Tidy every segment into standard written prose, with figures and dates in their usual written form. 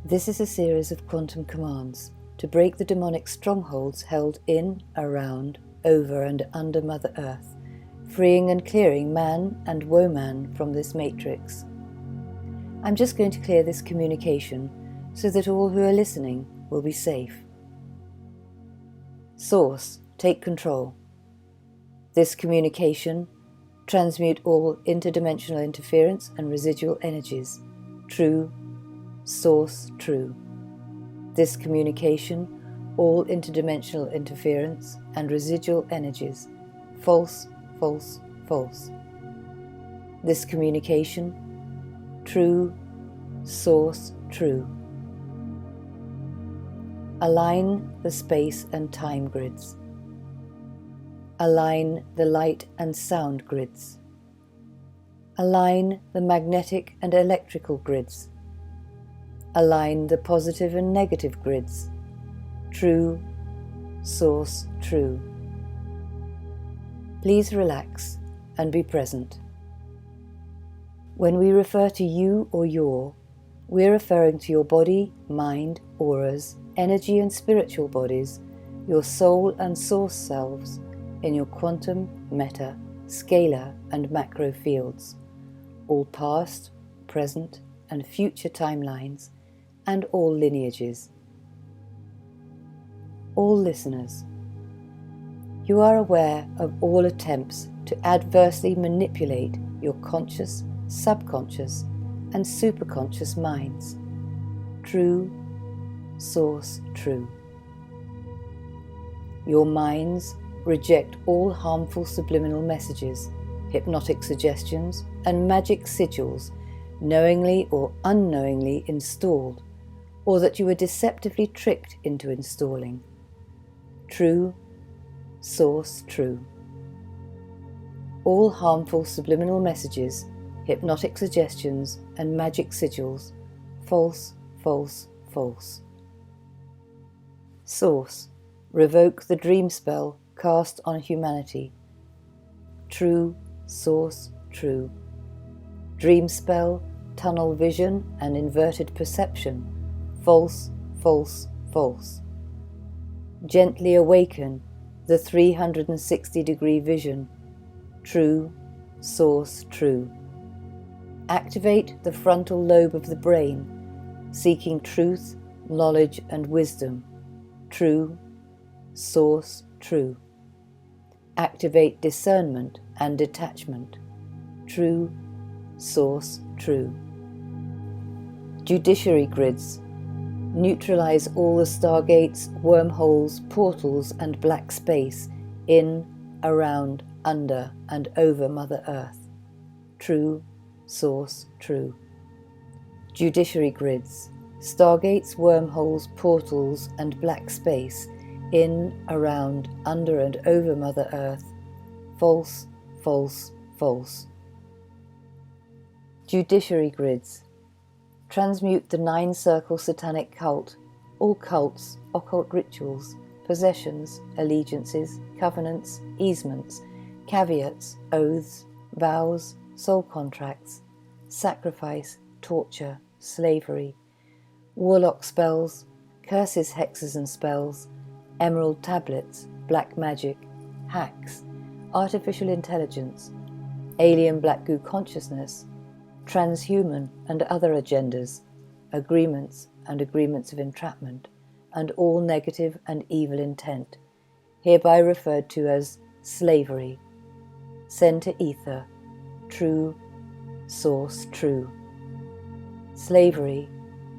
This is a series of quantum commands to break the demonic strongholds held in, around, over and under Mother Earth, freeing and clearing man and woman from this matrix. I'm just going to clear this communication so that all who are listening will be safe. Source, take control. This communication, transmute all interdimensional interference and residual energies. True, Source, true. This communication, all interdimensional interference and residual energies. False, false, false. This communication, true, Source, true. Align the space and time grids. Align the light and sound grids. Align the magnetic and electrical grids. Align the positive and negative grids. True, Source, true. Please relax and be present. When we refer to you or your, we're referring to your body, mind, auras, energy and spiritual bodies, your soul and source selves in your quantum, meta, scalar and macro fields, all past, present and future timelines, and all lineages. All listeners, you are aware of all attempts to adversely manipulate your conscious, subconscious, and superconscious minds. True, Source, true. Your minds reject all harmful subliminal messages, hypnotic suggestions, and magic sigils knowingly or unknowingly installed, or that you were deceptively tricked into installing. True, Source, true. All harmful subliminal messages, hypnotic suggestions, and magic sigils, false, false, false. Source, revoke the dream spell cast on humanity. True, Source, true. Dream spell, tunnel vision, and inverted perception, false, false, false. Gently awaken the 360-degree vision. True, Source, true. Activate the frontal lobe of the brain, seeking truth, knowledge, and wisdom. True, Source, true. Activate discernment and detachment. True, Source, true. Judiciary grids. Neutralize all the stargates, wormholes, portals, and black space in, around, under, and over Mother Earth. True, Source, true. Judiciary grids. Stargates, wormholes, portals, and black space in, around, under, and over Mother Earth. False, false, false. Judiciary grids. Transmute the 9-circle satanic cult, all cults, occult rituals, possessions, allegiances, covenants, easements, caveats, oaths, vows, soul contracts, sacrifice, torture, slavery, warlock spells, curses, hexes and spells, emerald tablets, black magic, hacks, artificial intelligence, alien black goo consciousness, transhuman and other agendas, agreements and agreements of entrapment, and all negative and evil intent, hereby referred to as slavery. Send to ether. True, Source, true. Slavery,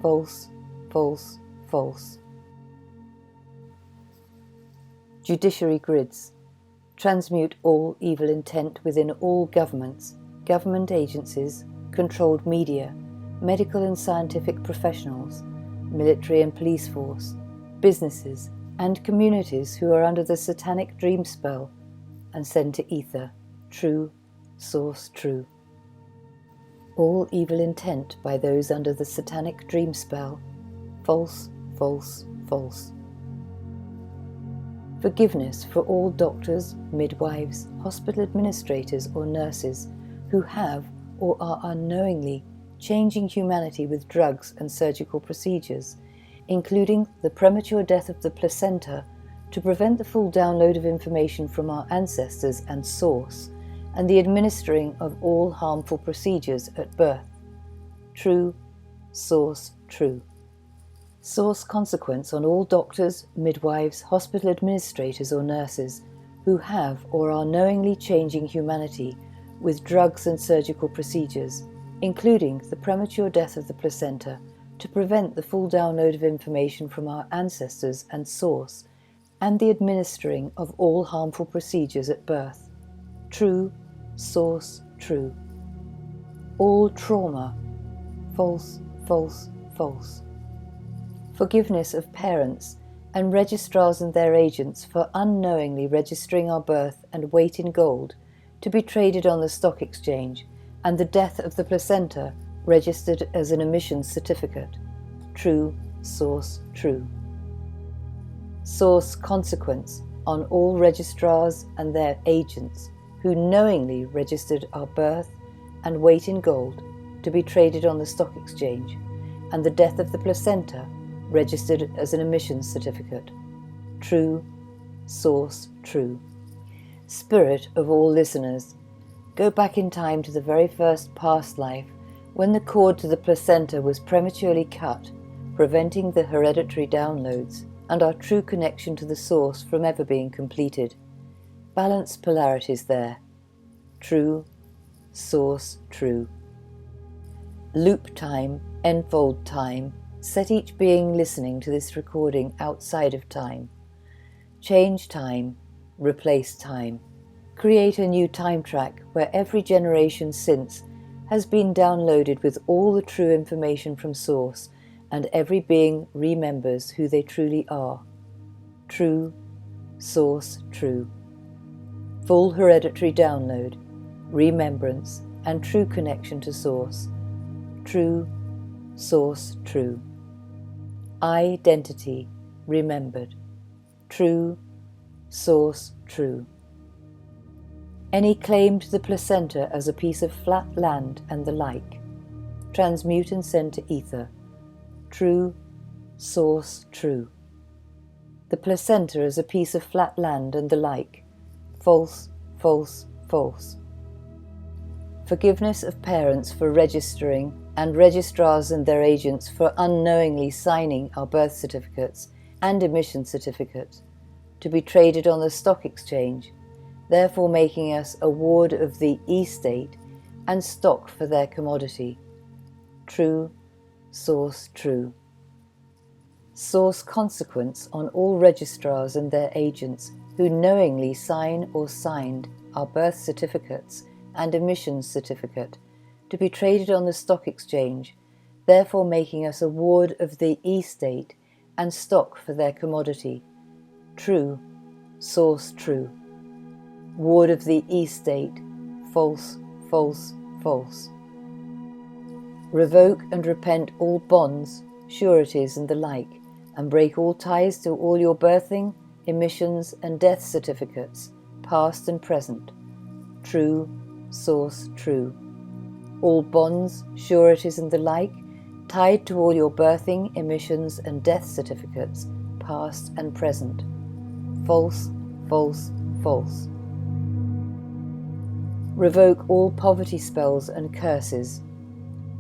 false, false, false. Judiciary grids. Transmute all evil intent within all governments, government agencies, controlled media, medical and scientific professionals, military and police force, businesses, and communities who are under the satanic dream spell, and send to ether. True, Source, true. All evil intent by those under the satanic dream spell, false, false, false. Forgiveness for all doctors, midwives, hospital administrators or nurses who have or are unknowingly changing humanity with drugs and surgical procedures, including the premature death of the placenta to prevent the full download of information from our ancestors and source, and the administering of all harmful procedures at birth. True, source, true. Source consequence on all doctors, midwives, hospital administrators or nurses who have or are knowingly changing humanity with drugs and surgical procedures, including the premature death of the placenta to prevent the full download of information from our ancestors and source, and the administering of all harmful procedures at birth. True, source, true. All trauma. False, false, false. Forgiveness of parents and registrars and their agents for unknowingly registering our birth and weight in gold to be traded on the stock exchange, and the death of the placenta registered as an emissions certificate. True, source, true. Source consequence on all registrars and their agents who knowingly registered our birth and weight in gold to be traded on the stock exchange, and the death of the placenta registered as an emissions certificate. True, source, true. Spirit of all listeners, go back in time to the very first past life when the cord to the placenta was prematurely cut, preventing the hereditary downloads and our true connection to the source from ever being completed. Balance polarities there. True, source, true. Loop time, enfold time, set each being listening to this recording outside of time. Change time, replace time. Create a new time track where every generation since has been downloaded with all the true information from source, and every being remembers who they truly are. True, source, true. Full hereditary download, remembrance, and true connection to source. True, source, true. Identity, remembered. True, source, true. Any claim to the placenta as a piece of flat land and the like, transmute and send to ether. True, source, true. The placenta as a piece of flat land and the like, false, false, false. Forgiveness of parents for registering and registrars and their agents for unknowingly signing our birth certificates and emission certificates to be traded on the stock exchange, therefore making us a ward of the estate and stock for their commodity. True, source, true. Source consequence on all registrars and their agents who knowingly sign or signed our birth certificates and emissions certificate to be traded on the stock exchange, therefore making us a ward of the estate and stock for their commodity. True, source, true. Ward of the estate, false, false, false. Revoke and repent all bonds, sureties and the like, and break all ties to all your birthing, emissions and death certificates, past and present. True, source, true. All bonds, sureties and the like, tied to all your birthing, emissions and death certificates, past and present. False, false, false. Revoke all poverty spells and curses.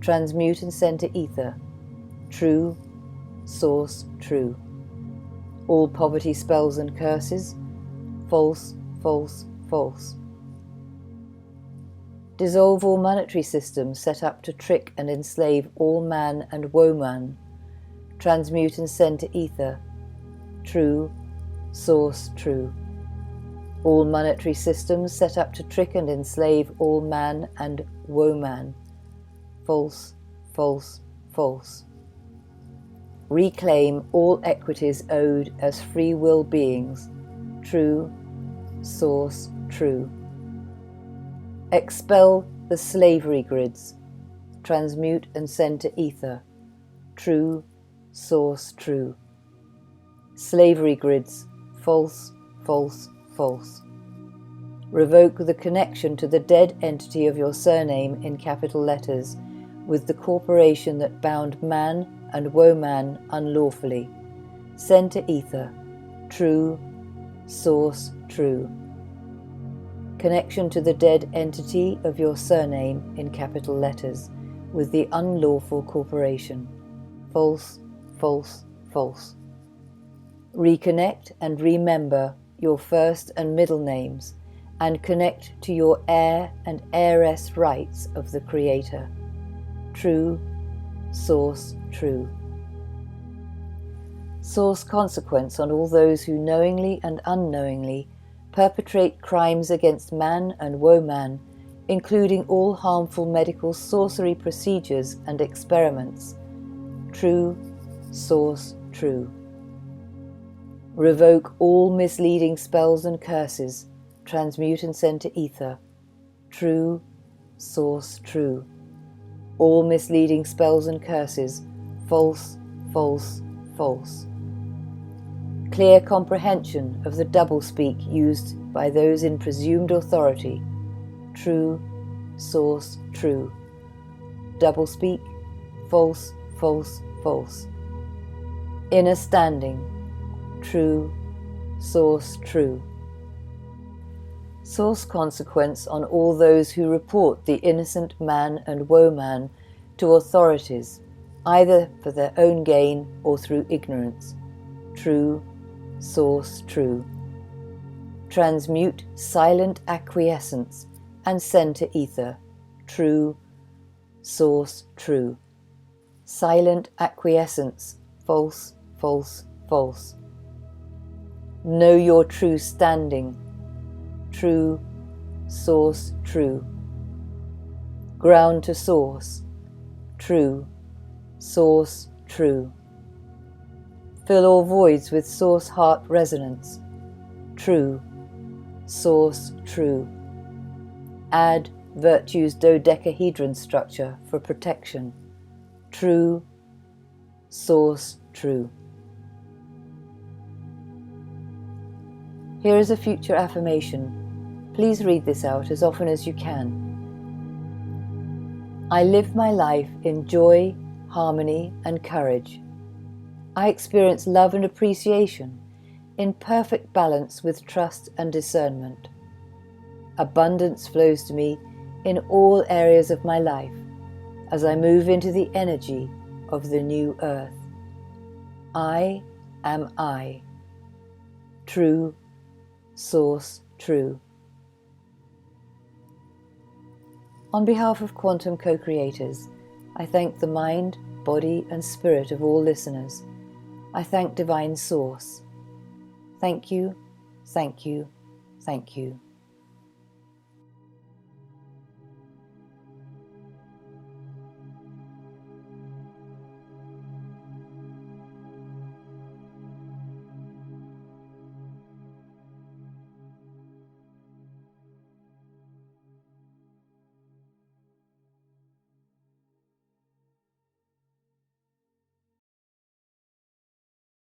Transmute and send to ether. True, source, true. All poverty spells and curses. False, false, false. Dissolve all monetary systems set up to trick and enslave all man and woman. Transmute and send to ether. True, source, true. All monetary systems set up to trick and enslave all man and woman. False, false, false. Reclaim all equities owed as free will beings. True, source, true. Expel the slavery grids. Transmute and send to ether. True, source, true. Slavery grids. False, false, false. Revoke the connection to the dead entity of your surname in capital letters, with the corporation that bound man and woman unlawfully. Center ether, true, source true. Connection to the dead entity of your surname in capital letters with the unlawful corporation. False, false, false. Reconnect and remember your first and middle names and connect to your heir and heiress rights of the Creator. True, source true. Source consequence on all those who knowingly and unknowingly perpetrate crimes against man and woman, including all harmful medical sorcery procedures and experiments. True, source true. Revoke all misleading spells and curses, transmute and send to ether. True, source true. All misleading spells and curses, false, false, false. Clear comprehension of the doublespeak used by those in presumed authority. True, source true. Doublespeak, false, false, false. Inner standing, true, source true. Source consequence on all those who report the innocent man and woman to authorities, either for their own gain or through ignorance. True, source true. Transmute silent acquiescence and send to ether. True, source true. Silent acquiescence, false, false, false. Know your true standing. True, source true. Ground to source. True, source true. Fill all voids with source heart resonance. True, source true. Add virtue's dodecahedron structure for protection. True, source true. Here is a future affirmation. Please read this out as often as you can. I live my life in joy, harmony, and courage. I experience love and appreciation in perfect balance with trust and discernment. Abundance flows to me in all areas of my life as I move into the energy of the new earth. I am I. True, source true. On behalf of Quantum Co-Creators, I thank the mind, body, and spirit of all listeners. I thank Divine Source. Thank you, thank you, thank you.